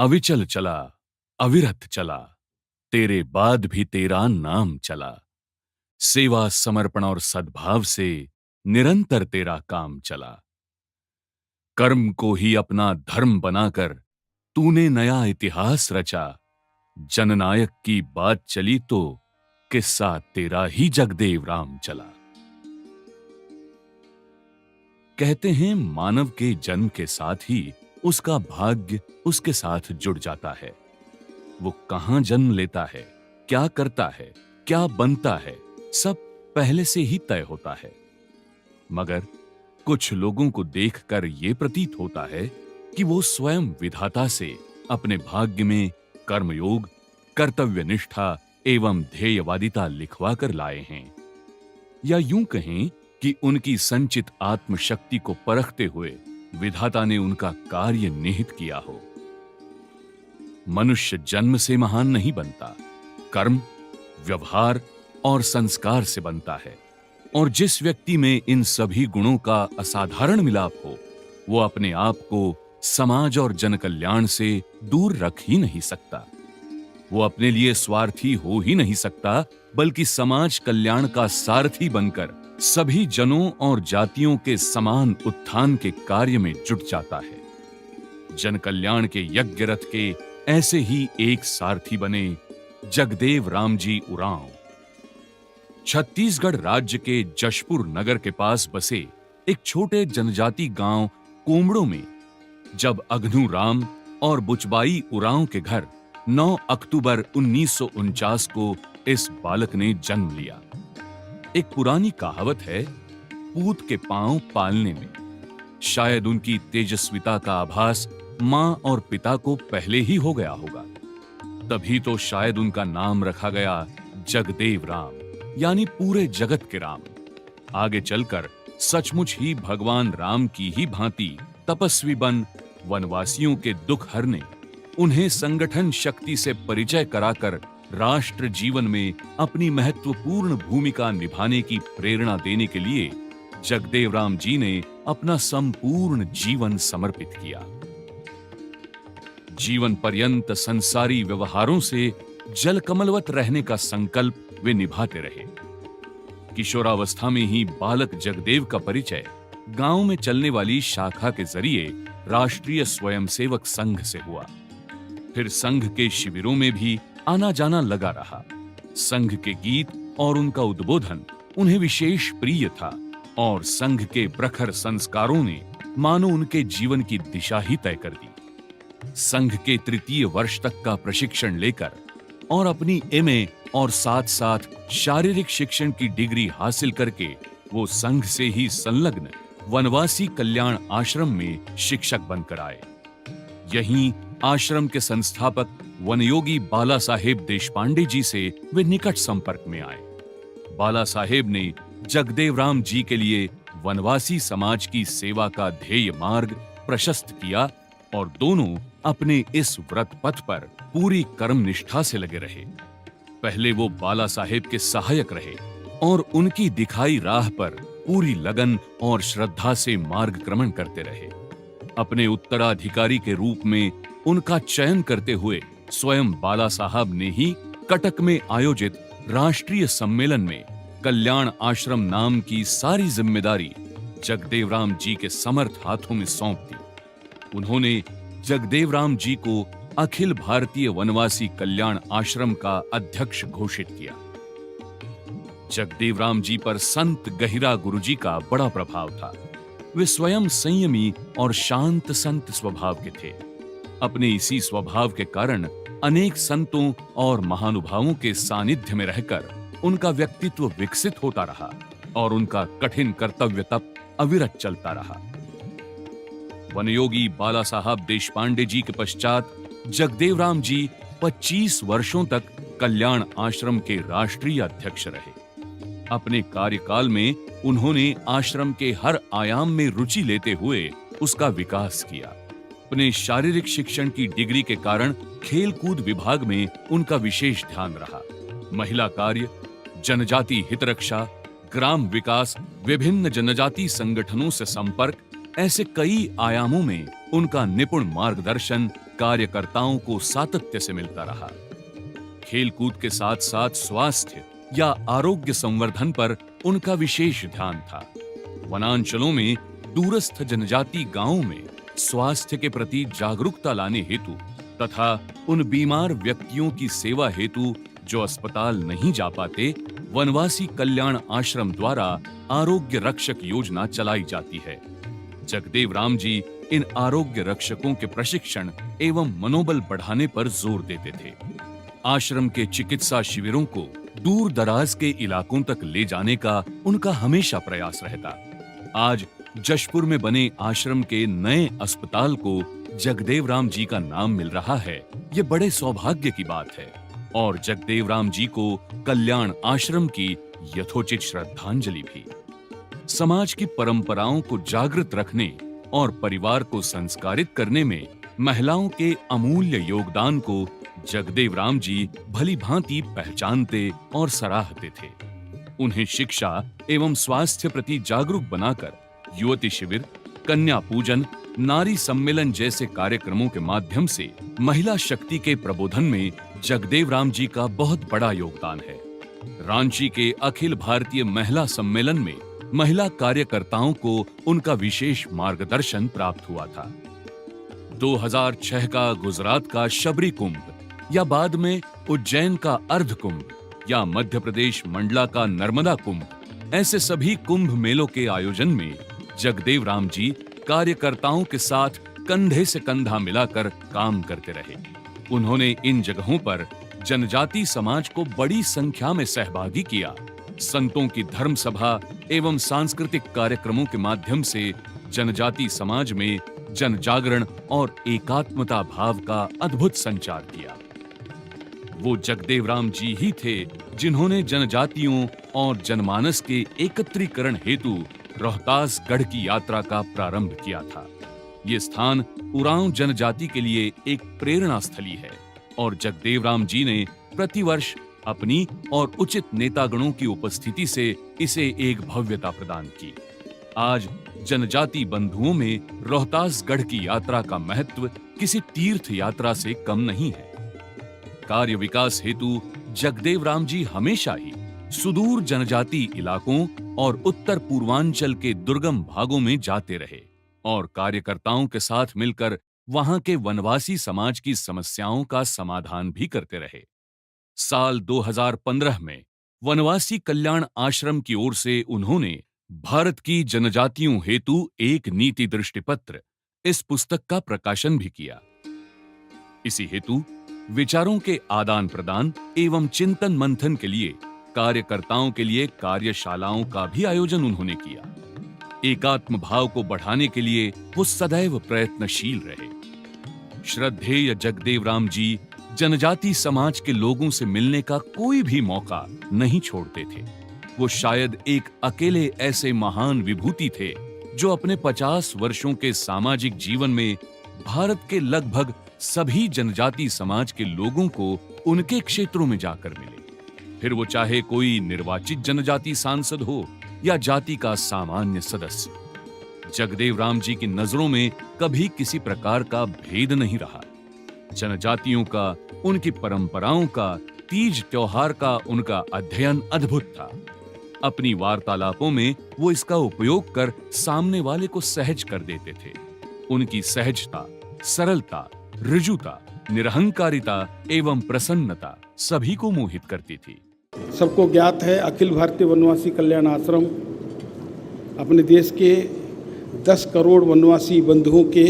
अविचल चला, अविरत चला, तेरे बाद भी तेरा नाम चला। सेवा, समर्पण और सद्भाव से निरंतर तेरा काम चला। कर्म को ही अपना धर्म बनाकर तूने नया इतिहास रचा। जननायक की बात चली तो किस्सा तेरा ही जगदेव राम चला। कहते हैं मानव के जन्म के साथ ही उसका भाग्य उसके साथ जुड़ जाता है। वो कहां जन्म लेता है, क्या करता है, क्या बनता है, सब पहले से ही तय होता है। मगर कुछ लोगों को देखकर यह प्रतीत होता है कि वो स्वयं विधाता से अपने भाग्य में कर्मयोग, कर्तव्य निष्ठा एवं ध्येयवादिता लिखवा कर लाए हैं। या यूं कहें कि उनकी संचित आत्मशक्ति को परखते हुए विधाता ने उनका कार्य निहित किया हो। मनुष्य जन्म से महान नहीं बनता, कर्म, व्यवहार और संस्कार से बनता है। और जिस व्यक्ति में इन सभी गुणों का असाधारण मिलाप हो, वो अपने आप को समाज और जन कल्याण से दूर रख ही नहीं सकता। वो अपने लिए स्वार्थी हो ही नहीं सकता, बल्कि समाज कल्याण का सारथी बनकर सभी जनों और जातियों के समान उत्थान के कार्य में जुट जाता है। जन कल्याण के यज्ञ रथ के ऐसे ही एक सारथी बने जगदेव राम जी उरांव। छत्तीसगढ़ राज्य के जशपुर नगर के पास बसे एक छोटे जनजाति गांव कोमड़ो में जब अघनु राम और बुचबाई उरांव के घर 9 अक्टूबर 1949 को इस बालक ने जन्म लिया। एक पुरानी कहावत है, पूत के पांव पालने में। शायद उनकी तेजस्विता का आभास मां और पिता को पहले ही हो गया होगा। तभी तो शायद उनका नाम रखा गया जगदेव राम, यानी पूरे जगत के राम। आगे चलकर सचमुच ही भगवान राम की ही भांति तपस्वी बन वनवासियों के दुख हरने, उन्हें संगठन शक्ति से परिचय कराकर राष्ट्र जीवन में अपनी महत्वपूर्ण भूमिका निभाने की प्रेरणा देने के लिए जगदेव राम जी ने अपना संपूर्ण जीवन समर्पित किया। जीवन पर्यंत संसारी व्यवहारों से जलकमलवत रहने का संकल्प वे निभाते रहे। किशोरावस्था में ही बालक जगदेव का परिचय गांव में चलने वाली शाखा के जरिए राष्ट्रीय स्वयंसेवक संघ से हुआ। फिर संघ के शिविरों में भी आना जाना लगा रहा। संघ के गीत और उनका उद्बोधन उन्हें विशेष प्रिय था और संघ के प्रखर संस्कारों ने मानो उनके जीवन की दिशा ही तय कर दी। संघ के 3य वर्ष तक का प्रशिक्षण लेकर और अपनी एमए और साथ साथ शारीरिक शिक्षण की डिग्री हासिल करके वो संघ से ही संलग्न वनवासी कल्याण आश्रम में शिक्षक बनकर आए। यहीं आश्रम के संस्थापक वनयोगी बाला साहेब देशपांडे जी से वे निकट संपर्क में आए। बाला साहेब ने जगदेव राम जी के लिए वनवासी समाज की सेवा का ध्येय मार्ग प्रशस्त किया और दोनों अपने इस व्रत पथ पर पूरी कर्म निष्ठा से लगे रहे। पहले वो बाला साहेब के सहायक रहे और उनकी दिखाई राह पर पूरी लगन और श्रद्धा से मार्गक्रमण करते रहे। अपने उत्तराधिकारी के रूप में उनका चयन करते हुए स्वयं बाला साहब ने ही कटक में आयोजित राष्ट्रीय सम्मेलन में कल्याण आश्रम नाम की सारी जिम्मेदारी जगदेव राम जी के समर्थ हाथों में सौंप दी। उन्होंने जगदेव राम जी को अखिल भारतीय वनवासी कल्याण आश्रम का अध्यक्ष घोषित किया। जगदेव राम जी पर संत गहिरा गुरुजी का बड़ा प्रभाव था। वे स्वयं संयमी और शांत संत स्वभाव के थे। अपने इसी स्वभाव के कारण अनेक संतों और महानुभावों के सानिध्य में रहकर उनका व्यक्तित्व विकसित होता रहा और उनका कठिन कर्तव्य तप अविरत चलता रहा। वनयोगी बाला साहब देशपांडे जी के पश्चात जगदेव राम जी 25 वर्षों तक कल्याण आश्रम के राष्ट्रीय अध्यक्ष रहे। अपने कार्यकाल में उन्होंने आश्रम के हर आयाम में रुचि लेते हुए उसका विकास किया। अपने शारीरिक शिक्षण की डिग्री के कारण खेलकूद विभाग में उनका विशेष ध्यान रहा। महिला कार्य, जनजाति हित रक्षा, ग्राम विकास, विभिन्न जनजाति संगठनों से संपर्क, ऐसे कई आयामों में उनका निपुण मार्गदर्शन कार्यकर्ताओं को सातत्य से मिलता रहा। खेलकूद के साथ साथ स्वास्थ्य या आरोग्य संवर्धन पर उनका विशेष ध्यान था। वनांचलों में दूरस्थ जनजाति गांवों में स्वास्थ्य के प्रति जागरूकता लाने हेतु तथा उन बीमार व्यक्तियों की सेवा हेतु जो अस्पताल नहीं जा पाते, वनवासी कल्याण आश्रम द्वारा आरोग्य रक्षक योजना चलाई जाती है। जगदेव राम जी इन आरोग्य रक्षकों के प्रशिक्षण एवं मनोबल बढ़ाने पर जोर देते थे। आश्रम के चिकित्सा शिविरों को दूर दराज के इलाकों तक ले जाने का उनका हमेशा प्रयास रहता। आज जशपुर में बने आश्रम के नए अस्पताल को जगदेव राम जी का नाम मिल रहा है, ये बड़े सौभाग्य की बात है और जगदेव राम जी को कल्याण आश्रम की यथोचित श्रद्धांजलि भी। समाज की परंपराओं को जागृत रखने और परिवार को संस्कारित करने में महिलाओं के अमूल्य योगदान को जगदेव राम जी भली भांति पहचानते और सराहते थे। उन्हें शिक्षा एवं स्वास्थ्य प्रति जागरूक बनाकर युवती शिविर, कन्या पूजन, नारी सम्मेलन जैसे कार्यक्रमों के माध्यम से महिला शक्ति के प्रबोधन में जगदेव राम जी का बहुत बड़ा योगदान है। रांची के अखिल भारतीय महिला सम्मेलन में महिला कार्यकर्ताओं को उनका विशेष मार्गदर्शन प्राप्त हुआ था। 2006 का गुजरात का शबरी कुंभ या बाद में उज्जैन का अर्ध कुंभ या मध्य प्रदेश मंडला का नर्मदा कुंभ, ऐसे सभी कुंभ मेलों के आयोजन में जगदेव राम जी कार्यकर्ताओं के साथ कंधे से कंधा मिलाकर काम करते रहे। उन्होंने इन जगहों पर जनजाति समाज को बड़ी संख्या में सहभागी किया। संतों की धर्म सभा एवं सांस्कृतिक कार्यक्रमों के माध्यम से जनजाति समाज में जन जागरण और एकात्मता भाव का अद्भुत संचार किया। वो जगदेव राम जी ही थे जिन्होंने जनजातियों और जनमानस के एकत्रीकरण हेतु रोहतास गढ़ की यात्रा का प्रारंभ किया था। ये स्थान उरांव जनजाति के लिए एक प्रेरणा स्थली है और जगदेव राम जी ने प्रतिवर्ष अपनी और उचित नेतागणों की उपस्थिति से इसे एक भव्यता प्रदान की। आज जनजाति बंधुओं में रोहतास गढ़ की यात्रा का महत्व किसी तीर्थ यात्रा से कम नहीं है। कार्य विकास हेतु जगदेव राम जी हमेशा ही सुदूर जनजाति इलाकों और उत्तर पूर्वांचल के दुर्गम भागों में जाते रहे और कार्यकर्ताओं के साथ मिलकर वहां के वनवासी समाज की समस्याओं का समाधान भी करते रहे। साल 2015 में वनवासी कल्याण आश्रम की ओर से उन्होंने भारत की जनजातियों हेतु एक नीति दृष्टिपत्र, इस पुस्तक का प्रकाशन भी किया। इसी हेतु विचारों के आदान प्रदान एवं चिंतन मंथन के लिए कार्यकर्ताओं के लिए कार्यशालाओं का भी आयोजन उन्होंने किया। एकात्म भाव को बढ़ाने के लिए वो सदैव प्रयत्नशील रहे। श्रद्धेय जगदेव राम जी जनजाति समाज के लोगों से मिलने का कोई भी मौका नहीं छोड़ते थे। वो शायद एक अकेले ऐसे महान विभूति थे जो अपने 50 वर्षों के सामाजिक जीवन में भारत के लगभग सभी जनजाति समाज के लोगों को उनके क्षेत्रों में जाकर मिले। फिर वो चाहे कोई निर्वाचित जनजाति सांसद हो या जाति का सामान्य सदस्य, जगदेव राम जी की नजरों में कभी किसी प्रकार का भेद नहीं रहा। जनजातियों का, उनकी परंपराओं का, तीज त्योहार का उनका अध्ययन अद्भुत था। अपनी वार्तालापों में वो इसका उपयोग कर सामने वाले को सहज कर देते थे। उनकी सहजता, सरलता, ऋजुता, निरहंकारिता एवं प्रसन्नता सभी को मोहित करती थी। सबको ज्ञात है अखिल भारतीय वनवासी कल्याण आश्रम अपने देश के 10 करोड़ वनवासी बंधुओं के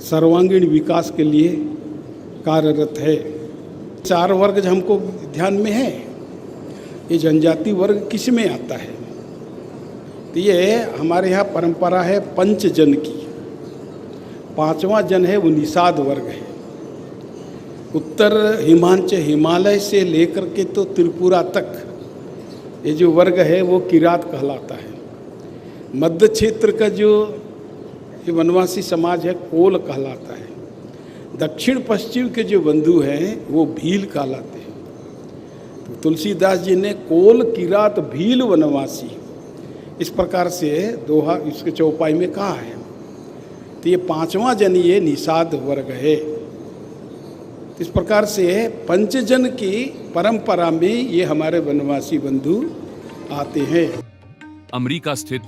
सर्वांगीण विकास के लिए कार्यरत है। 4 वर्ग जो हमको ध्यान में है, ये जनजाति वर्ग किस में आता है? तो ये हमारे यहाँ परंपरा है पंचजन की। 5वां जन है वो निषाद वर्ग है। उत्तर हिमालय से लेकर के तो त्रिपुरा तक ये जो वर्ग है वो किरात कहलाता है। मध्य क्षेत्र का जो ये वनवासी समाज है कोल कहलाता है। दक्षिण पश्चिम के जो बंधु हैं वो भील कहलाते हैं। तो तुलसीदास जी ने कोल, किरात, भील वनवासी इस प्रकार से दोहा इसके चौपाई में कहा है। तो ये पांचवां जन ये निषाद वर्ग है। इस प्रकार से पंचजन की परंपरा में ये हमारे वनवासी बंधु आते हैं। अमेरिका स्थित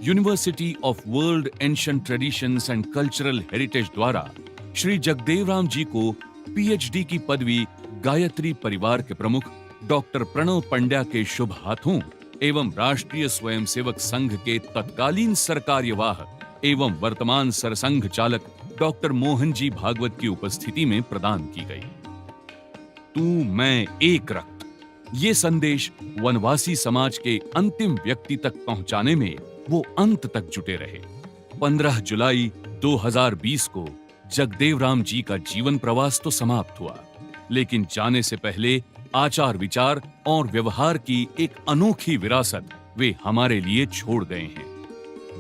university of world ancient traditions and cultural heritage द्वारा श्री जगदेव राम जी को पीएचडी की पदवी गायत्री परिवार के प्रमुख डॉक्टर प्रणव पंड्या के शुभ हाथों एवं राष्ट्रीय स्वयंसेवक संघ के तत्कालीन सरकार्यवाह एवं वर्तमान सरसंघ चालक डॉक्टर मोहन जी भागवत की उपस्थिति में प्रदान की गई। तू मैं एक रक्त, ये संदेश वनवासी समाज के अंतिम व्यक्ति तक पहुंचाने में वो अंत तक जुटे रहे। 15 जुलाई 2020 को जगदेव राम जी का जीवन प्रवास तो समाप्त हुआ, लेकिन जाने से पहले आचार विचार और व्यवहार की एक अनोखी विरासत वे हमारे लिए छोड़ गए हैं।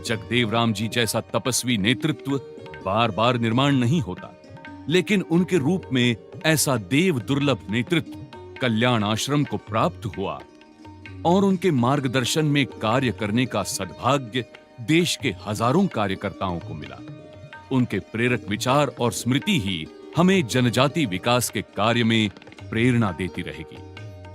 जगदेव राम जी जैसा तपस्वी नेतृत्व बार बार निर्माण नहीं होता, लेकिन उनके रूप में ऐसा देव दुर्लभ नेतृत्व कल्याण आश्रम को प्राप्त हुआ और उनके मार्गदर्शन में कार्य करने का सद्भाग्य देश के हजारों कार्यकर्ताओं को मिला। उनके प्रेरक विचार और स्मृति ही हमें जनजाति विकास के कार्य में प्रेरणा देती रहेगी।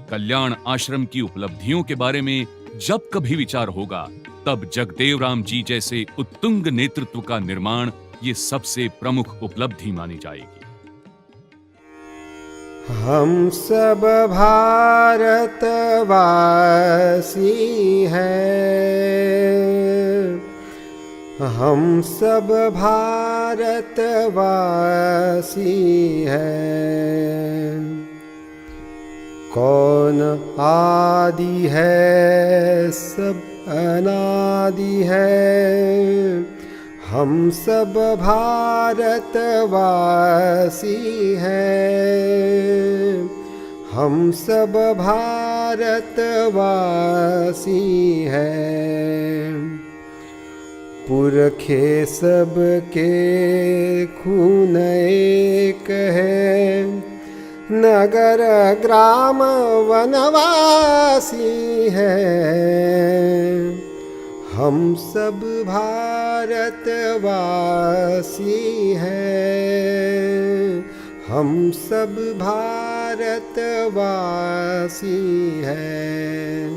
कल्याण आश्रम की उपलब्धियों के बारे में जब कभी विचार होगा, तब जगदेव राम जी जैसे उत्तुंग नेतृत्व का निर्माण ये सबसे प्रमुख उपलब्धि मानी जाएगी। हम सब भारतवासी हैं, हम सब भारतवासी हैं। कौन आदि है सब अनादि है, हम सब भारतवासी हैं, हम सब भारतवासी हैं। पुरखे सब के खून एक है, नगर ग्राम वनवासी हैं। हम सब भारतवासी हैं, हम सब भारतवासी हैं।